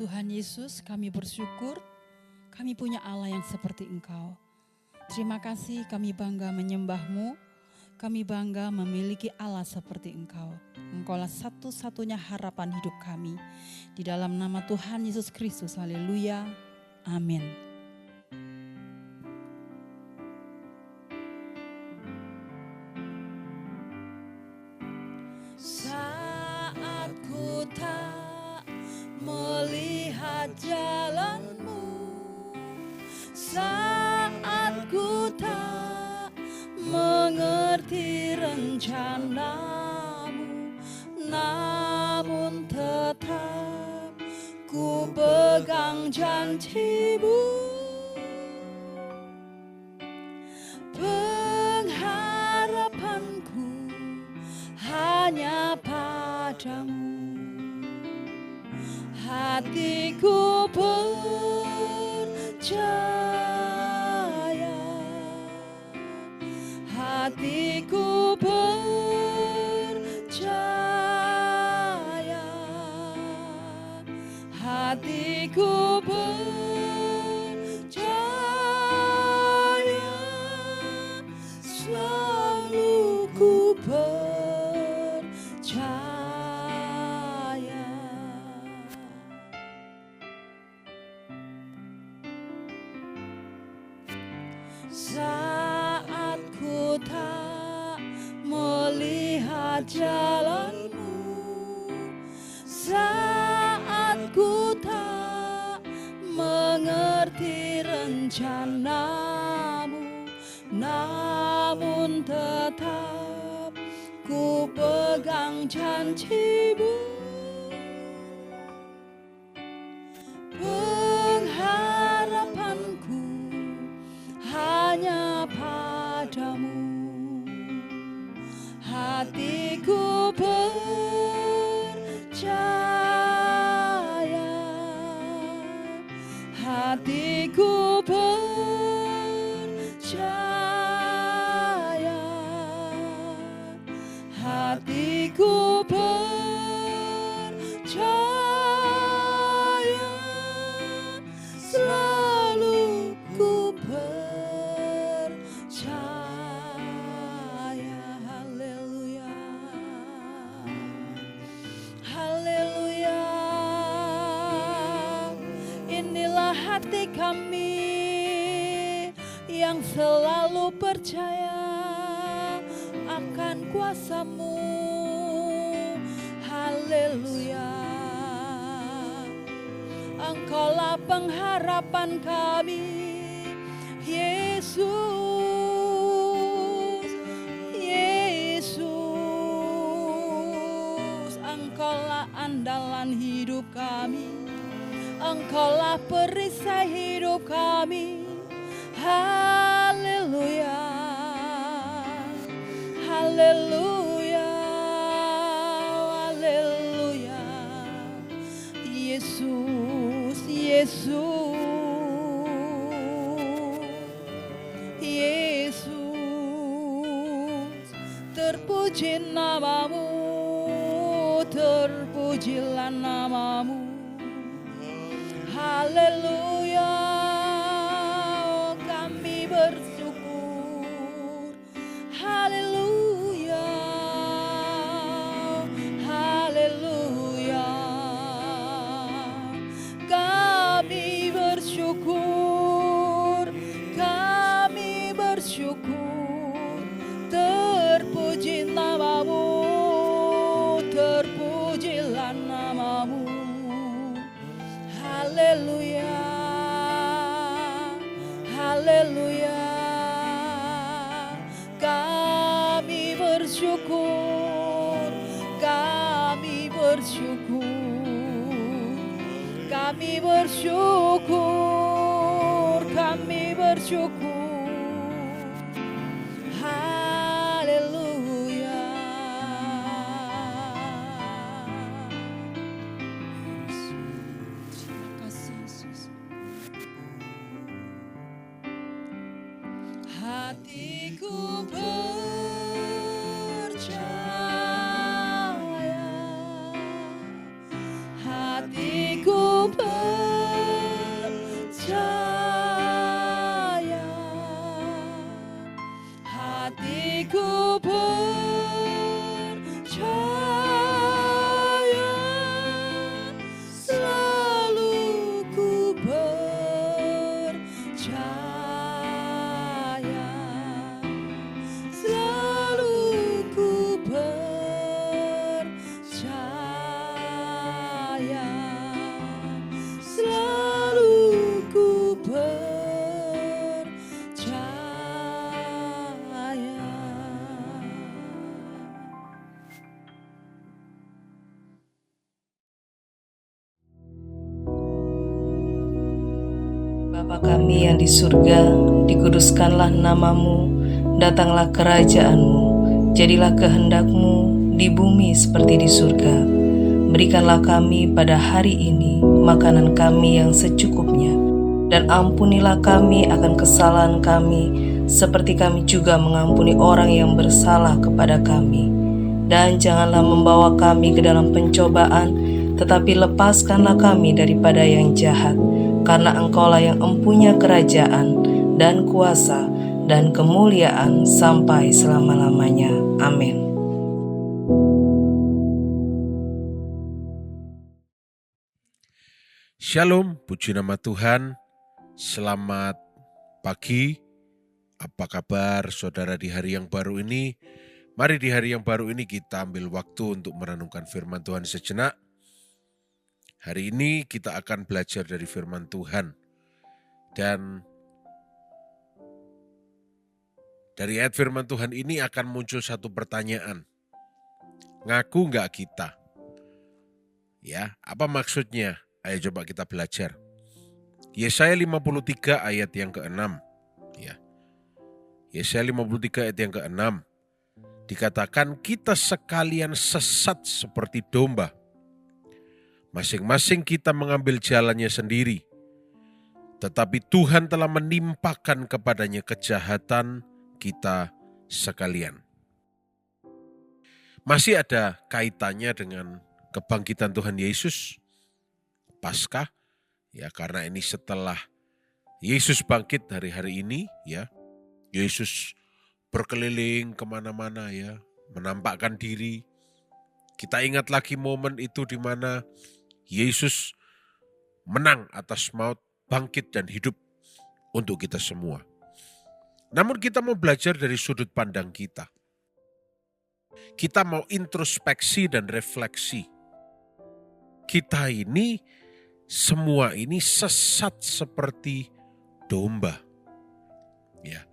Tuhan Yesus, kami bersyukur kami punya Allah yang seperti Engkau. Terima kasih, kami bangga menyembah-Mu. Kami bangga memiliki Allah seperti Engkau. Engkaulah satu-satunya harapan hidup kami. Di dalam nama Tuhan Yesus Kristus, haleluya, amin. Saat ku tak melihat jalan-Mu, saat ku tak mengerti rencana-Mu, namun tetap ku pegang janji-Mu. Pengharapanku hanya padamu, hatiku percaya, hatiku percaya, hatiku percaya, selalu ku percaya. Saat ku tak melihat jalan-Mu, saat ku tak mengerti rencana-Mu, namun tetap ku pegang janji-Mu. Pengharapanku hanya padamu, hatiku percaya, hatiku percaya, hatiku percaya, selalu ku percaya. Haleluya, haleluya. Inilah hati kami yang selalu percaya akan kuasa-Mu. Haleluya. Engkaulah pengharapan kami, Yesus, Yesus. Engkaulah andalan hidup kami, Engkaulah perisai hidup kami. Haleluya, haleluya, haleluya. Yesus, Yesus, Yesus. Terpuji nama-Mu, terpujilah nama-Mu. Haleluya, kami bersyukur. Haleluya, haleluya. Kami bersyukur, kami bersyukur. Terpuji nama-Mu, terpujilah nama-Mu. Haleluya, haleluya. Kami bersyukur, kami bersyukur, kami bersyukur, kami bersyukur. Haleluya. Terima kasih Yesus. Hatiku percaya, hatiku percaya. Bapa kami yang di surga, dikuduskanlah namamu, datanglah kerajaan-mu, jadilah kehendak-mu di bumi seperti di surga. Berikanlah kami pada hari ini makanan kami yang secukupnya, dan ampunilah kami akan kesalahan kami, seperti kami juga mengampuni orang yang bersalah kepada kami. Dan janganlah membawa kami ke dalam pencobaan, tetapi lepaskanlah kami daripada yang jahat. Karena Engkaulah yang empunya kerajaan dan kuasa dan kemuliaan sampai selama-lamanya. Amin. Shalom, puji nama Tuhan. Selamat pagi. Apa kabar saudara di hari yang baru ini? Mari di hari yang baru ini kita ambil waktu untuk merenungkan firman Tuhan sejenak. Hari ini kita akan belajar dari firman Tuhan. Dan dari ayat firman Tuhan ini akan muncul satu pertanyaan. Ngaku nggak kita? Ya, apa maksudnya? Ayo coba kita belajar. Yesaya 53 ayat yang ke-6. Ya. Yesaya 53 ayat yang ke-6. Dikatakan kita sekalian sesat seperti domba. Masing-masing kita mengambil jalannya sendiri. Tetapi Tuhan telah menimpakan kepadanya kejahatan kita sekalian. Masih ada kaitannya dengan kebangkitan Tuhan Yesus, Paskah, ya karena ini setelah Yesus bangkit hari-hari ini, ya Yesus berkeliling kemana-mana, ya menampakkan diri. Kita ingat lagi momen itu di mana Yesus menang atas maut, bangkit dan hidup untuk kita semua. Namun kita mau belajar dari sudut pandang kita. Kita mau introspeksi dan refleksi. Kita ini, semua ini sesat seperti domba. Ya.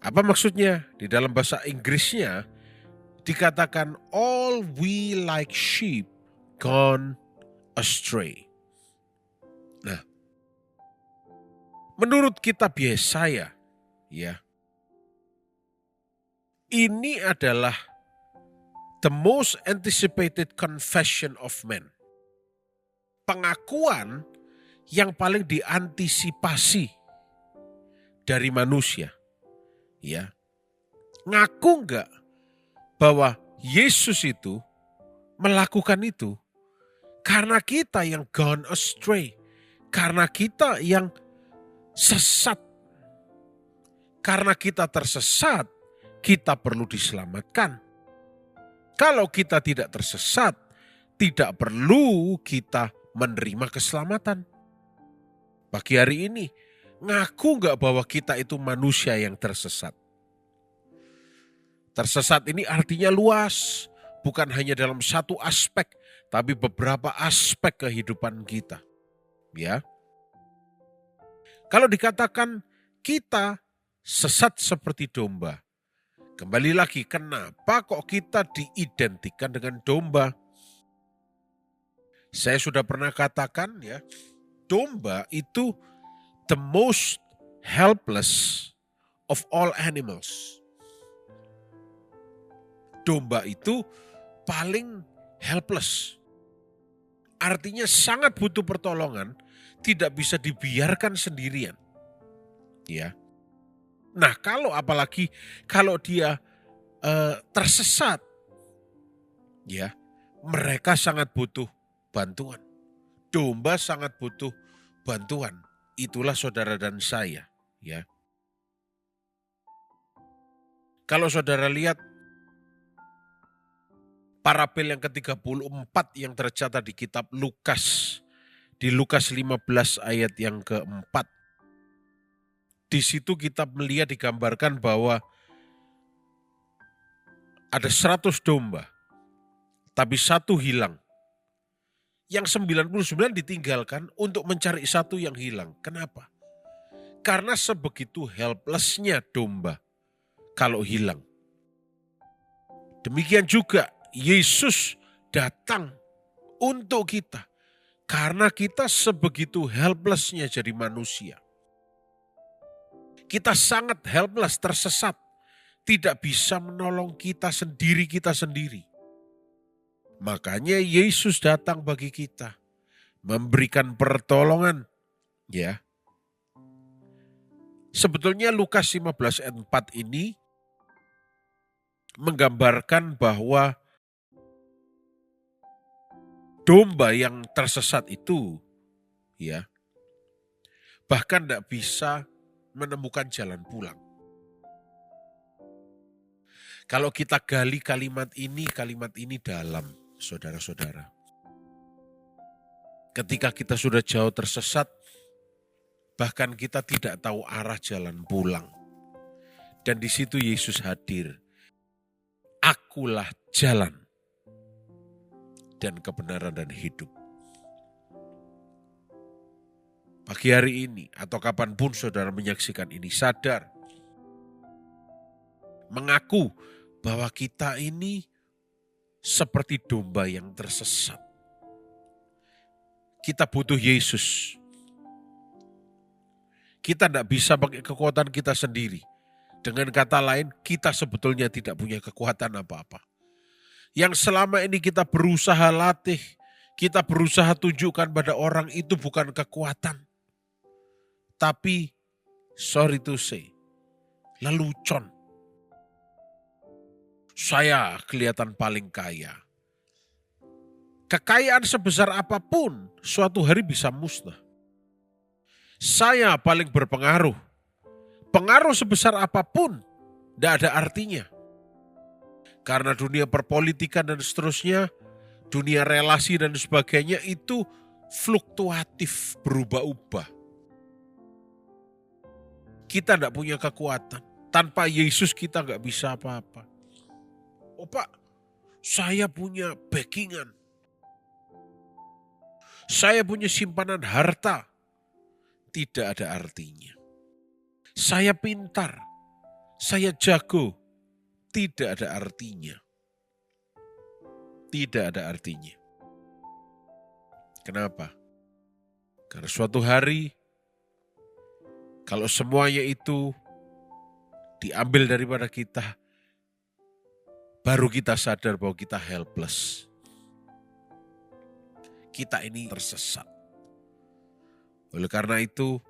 Apa maksudnya? Di dalam bahasa Inggrisnya dikatakan all we like sheep gone astray. Nah, menurut kitab Yesaya, ya, ini adalah the most anticipated confession of man. Pengakuan yang paling diantisipasi dari manusia. Ya, ngaku enggak bahwa Yesus itu melakukan itu karena kita yang gone astray, karena kita yang sesat. Karena kita tersesat, kita perlu diselamatkan. Kalau kita tidak tersesat, tidak perlu kita menerima keselamatan. Pagi hari ini, ngaku enggak bahwa kita itu manusia yang tersesat? Tersesat ini artinya luas, bukan hanya dalam satu aspek, tapi beberapa aspek kehidupan kita. Ya. Kalau dikatakan kita sesat seperti domba, kembali lagi, kenapa kok kita diidentikan dengan domba? Saya sudah pernah katakan, ya, domba itu the most helpless of all animals. Domba itu paling helpless. Artinya sangat butuh pertolongan, tidak bisa dibiarkan sendirian. Ya. Nah, apalagi kalau dia tersesat, ya, mereka sangat butuh bantuan. Domba sangat butuh bantuan. Itulah saudara dan saya, ya. Kalau saudara lihat parabel yang ke-34 yang tercatat di kitab Lukas, di Lukas 15 ayat yang ke-4. Di situ kita melihat digambarkan bahwa ada 100 domba, tapi satu hilang. Yang 99 ditinggalkan untuk mencari satu yang hilang. Kenapa? Karena sebegitu helplessnya domba kalau hilang. Demikian juga Yesus datang untuk kita. Karena kita sebegitu helplessnya jadi manusia. Kita sangat helpless, tersesat. Tidak bisa menolong kita sendiri. Makanya Yesus datang bagi kita. Memberikan pertolongan. Ya. Sebetulnya Lukas 15 ayat 4 ini menggambarkan bahwa domba yang tersesat itu, ya, bahkan tidak bisa menemukan jalan pulang. Kalau kita gali kalimat ini dalam, saudara-saudara. Ketika kita sudah jauh tersesat, bahkan kita tidak tahu arah jalan pulang. Dan di situ Yesus hadir. Akulah jalan dan kebenaran dan hidup. Pagi hari ini atau kapanpun saudara menyaksikan ini, sadar. Mengaku bahwa kita ini seperti domba yang tersesat. Kita butuh Yesus. Kita tidak bisa pakai kekuatan kita sendiri. Dengan kata lain, kita sebetulnya tidak punya kekuatan apa-apa. Yang selama ini kita berusaha latih, kita berusaha tunjukkan pada orang itu bukan kekuatan. Tapi, sorry to say, lelucon. Saya kelihatan paling kaya. Kekayaan sebesar apapun suatu hari bisa musnah. Saya paling berpengaruh. Pengaruh sebesar apapun tidak ada artinya. Karena dunia perpolitikan dan seterusnya, dunia relasi dan sebagainya itu fluktuatif, berubah-ubah. Kita tidak punya kekuatan. Tanpa Yesus kita nggak bisa apa-apa. Oh Pak, saya punya backingan. Saya punya simpanan harta. Tidak ada artinya. Saya pintar. Saya jago. Tidak ada artinya. Tidak ada artinya. Kenapa? Karena suatu hari, kalau semuanya itu diambil daripada kita, baru kita sadar bahwa kita helpless. Kita ini tersesat. Oleh karena itu,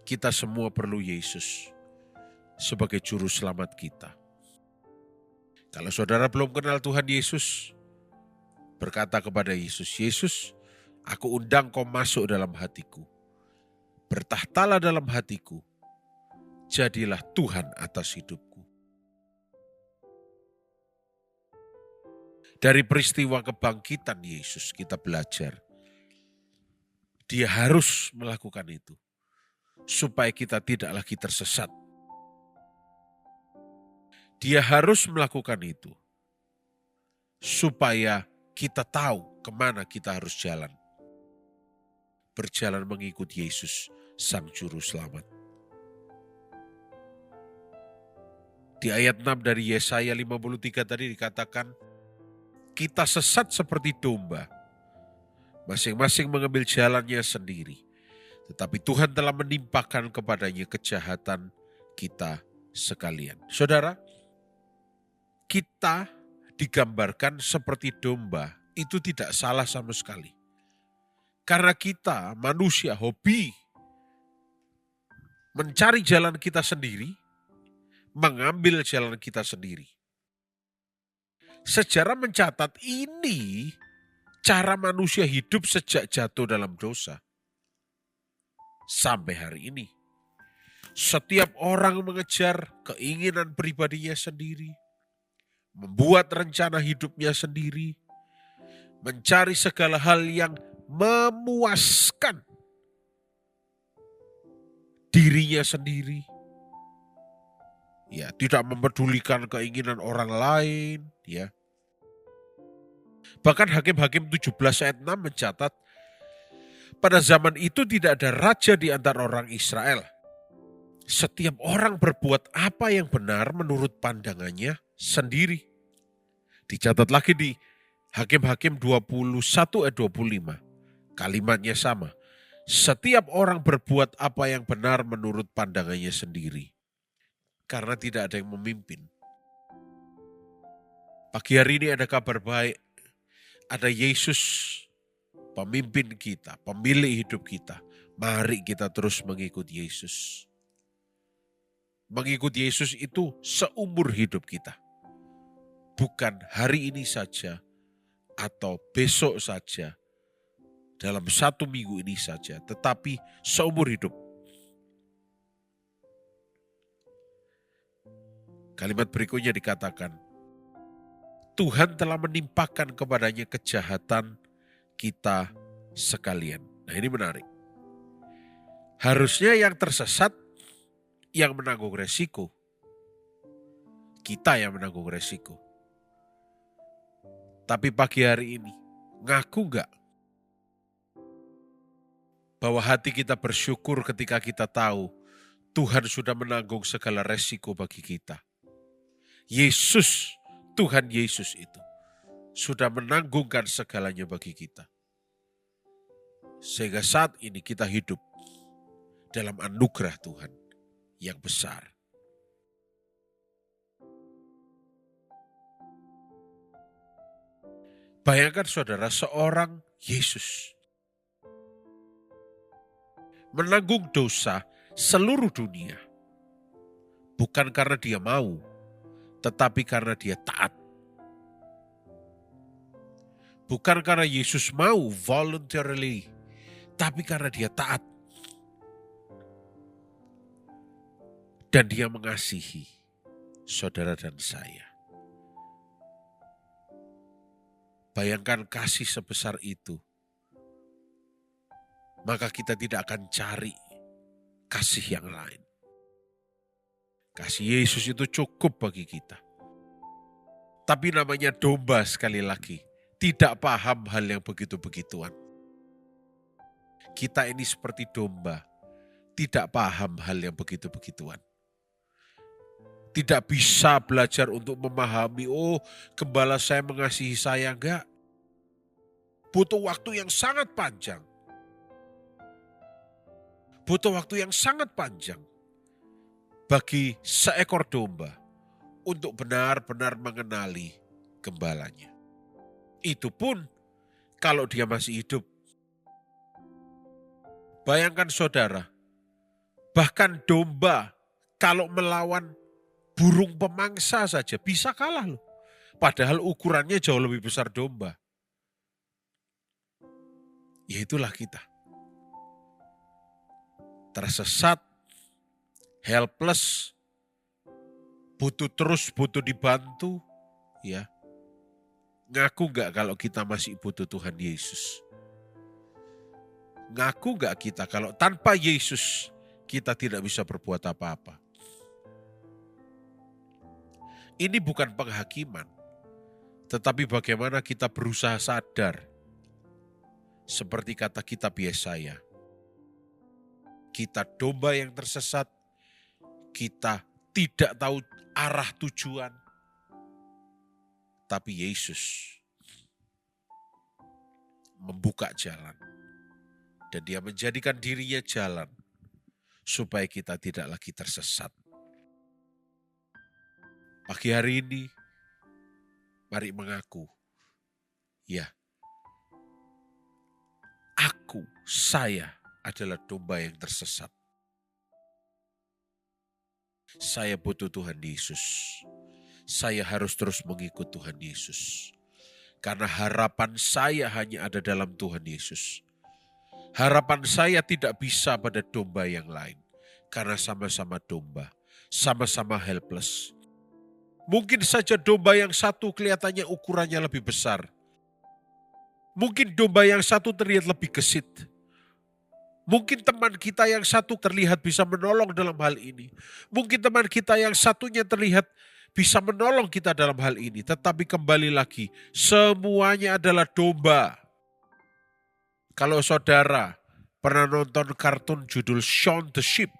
kita semua perlu Yesus sebagai juru selamat kita. Kalau saudara belum kenal Tuhan Yesus, berkata kepada Yesus, Yesus, aku undang kau masuk dalam hatiku. Bertahtalah dalam hatiku. Jadilah Tuhan atas hidupku. Dari peristiwa kebangkitan Yesus kita belajar. Dia harus melakukan itu. Supaya kita tidak lagi tersesat. Dia harus melakukan itu. Supaya kita tahu kemana kita harus jalan. Berjalan mengikut Yesus, Sang Juru Selamat. Di ayat 6 dari Yesaya 53 tadi dikatakan, kita sesat seperti domba. Masing-masing mengambil jalannya sendiri. Tetapi Tuhan telah menimpakan kepadanya kejahatan kita sekalian. Saudara, kita digambarkan seperti domba. Itu tidak salah sama sekali. Karena kita manusia hobi mencari jalan kita sendiri, mengambil jalan kita sendiri. Sejarah mencatat ini cara manusia hidup sejak jatuh dalam dosa. Sampai hari ini. Setiap orang mengejar keinginan pribadinya sendiri. Membuat rencana hidupnya sendiri. Mencari segala hal yang memuaskan dirinya sendiri. Ya, tidak mempedulikan keinginan orang lain, ya. Bahkan Hakim-Hakim 17 ayat 6 mencatat, pada zaman itu tidak ada raja di antara orang Israel. Setiap orang berbuat apa yang benar menurut pandangannya sendiri. Dicatat lagi di Hakim-Hakim 21 ayat 25. Kalimatnya sama. Setiap orang berbuat apa yang benar menurut pandangannya sendiri. Karena tidak ada yang memimpin. Pagi hari ini ada kabar baik. Ada Yesus, pemimpin kita, pemilik hidup kita. Mari kita terus mengikut Yesus. Mengikut Yesus itu seumur hidup kita. Bukan hari ini saja atau besok saja. Dalam 1 minggu ini saja, tetapi seumur hidup. Kalimat berikutnya dikatakan, Tuhan telah menimpakan kepadanya kejahatan kita sekalian. Nah ini menarik. Harusnya yang tersesat yang menanggung resiko. Kita yang menanggung resiko. Tapi pagi hari ini, ngaku enggak? Bahwa hati kita bersyukur ketika kita tahu Tuhan sudah menanggung segala resiko bagi kita. Yesus, Tuhan Yesus itu sudah menanggungkan segalanya bagi kita. Sehingga saat ini kita hidup dalam anugerah Tuhan yang besar. Bayangkan saudara, seorang Yesus menanggung dosa seluruh dunia. Bukan karena dia mau, tetapi karena dia taat. Bukan karena Yesus mau voluntarily, tapi karena dia taat. Dan dia mengasihi saudara dan saya. Bayangkan kasih sebesar itu. Maka kita tidak akan cari kasih yang lain. Kasih Yesus itu cukup bagi kita. Tapi namanya domba sekali lagi. Tidak paham hal yang begitu-begituan. Kita ini seperti domba. Tidak paham hal yang begitu-begituan. Tidak bisa belajar untuk memahami, oh gembala saya mengasihi saya, enggak. Butuh waktu yang sangat panjang. Butuh waktu yang sangat panjang bagi seekor domba untuk benar-benar mengenali gembalanya. Itu pun kalau dia masih hidup. Bayangkan saudara, bahkan domba kalau melawan burung pemangsa saja bisa kalah loh. Padahal ukurannya jauh lebih besar domba. Ya itulah kita. Tersesat, helpless, butuh dibantu, ya. Ngaku gak kalau kita masih butuh Tuhan Yesus? Ngaku gak kita kalau tanpa Yesus kita tidak bisa berbuat apa-apa? Ini bukan penghakiman, tetapi bagaimana kita berusaha sadar. Seperti kata kitab Yesaya. Kita domba yang tersesat, kita tidak tahu arah tujuan. Tapi Yesus membuka jalan. Dan dia menjadikan dirinya jalan supaya kita tidak lagi tersesat. Pagi hari ini, mari mengaku, ya, saya adalah domba yang tersesat. Saya butuh Tuhan Yesus. Saya harus terus mengikut Tuhan Yesus. Karena harapan saya hanya ada dalam Tuhan Yesus. Harapan saya tidak bisa pada domba yang lain. Karena sama-sama domba. Sama-sama helpless. Mungkin saja domba yang satu kelihatannya ukurannya lebih besar. Mungkin domba yang satu terlihat lebih gesit. Mungkin teman kita yang satu terlihat bisa menolong dalam hal ini. Mungkin teman kita yang satunya terlihat bisa menolong kita dalam hal ini. Tetapi kembali lagi, semuanya adalah domba. Kalau saudara pernah nonton kartun judul Shaun the Sheep,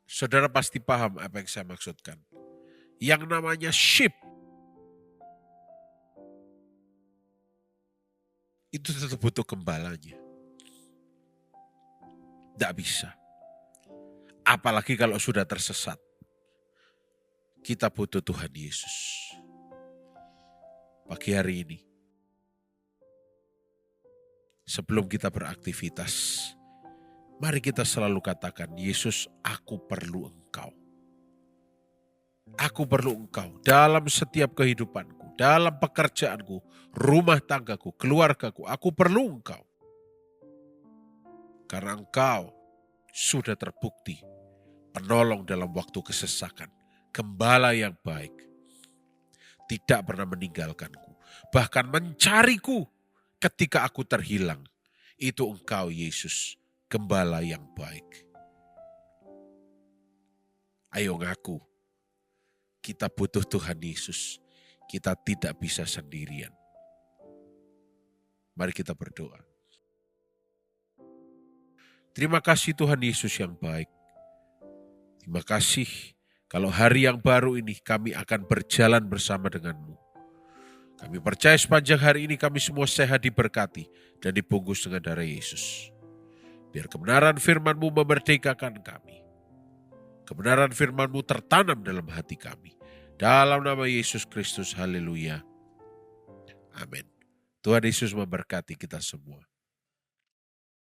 saudara pasti paham apa yang saya maksudkan. Yang namanya sheep itu tetap butuh gembalanya. Tidak bisa. Apalagi kalau sudah tersesat. Kita butuh Tuhan Yesus. Pagi hari ini, sebelum kita beraktivitas, mari kita selalu katakan, Yesus, aku perlu Engkau. Aku perlu Engkau dalam setiap kehidupanku, dalam pekerjaanku, rumah tanggaku, keluargaku. Aku perlu Engkau. Karena Engkau sudah terbukti penolong dalam waktu kesesakan, gembala yang baik, tidak pernah meninggalkanku, bahkan mencariku ketika aku terhilang. Itu Engkau, Yesus, gembala yang baik. Ayo ngaku, kita butuh Tuhan Yesus, kita tidak bisa sendirian. Mari kita berdoa. Terima kasih Tuhan Yesus yang baik. Terima kasih kalau hari yang baru ini kami akan berjalan bersama denganmu. Kami percaya sepanjang hari ini kami semua sehat, diberkati dan dibungkus dengan darah Yesus. Biar kebenaran firman-Mu memerdekakan kami. Kebenaran firman-Mu tertanam dalam hati kami. Dalam nama Yesus Kristus, haleluya. Amin. Tuhan Yesus memberkati kita semua.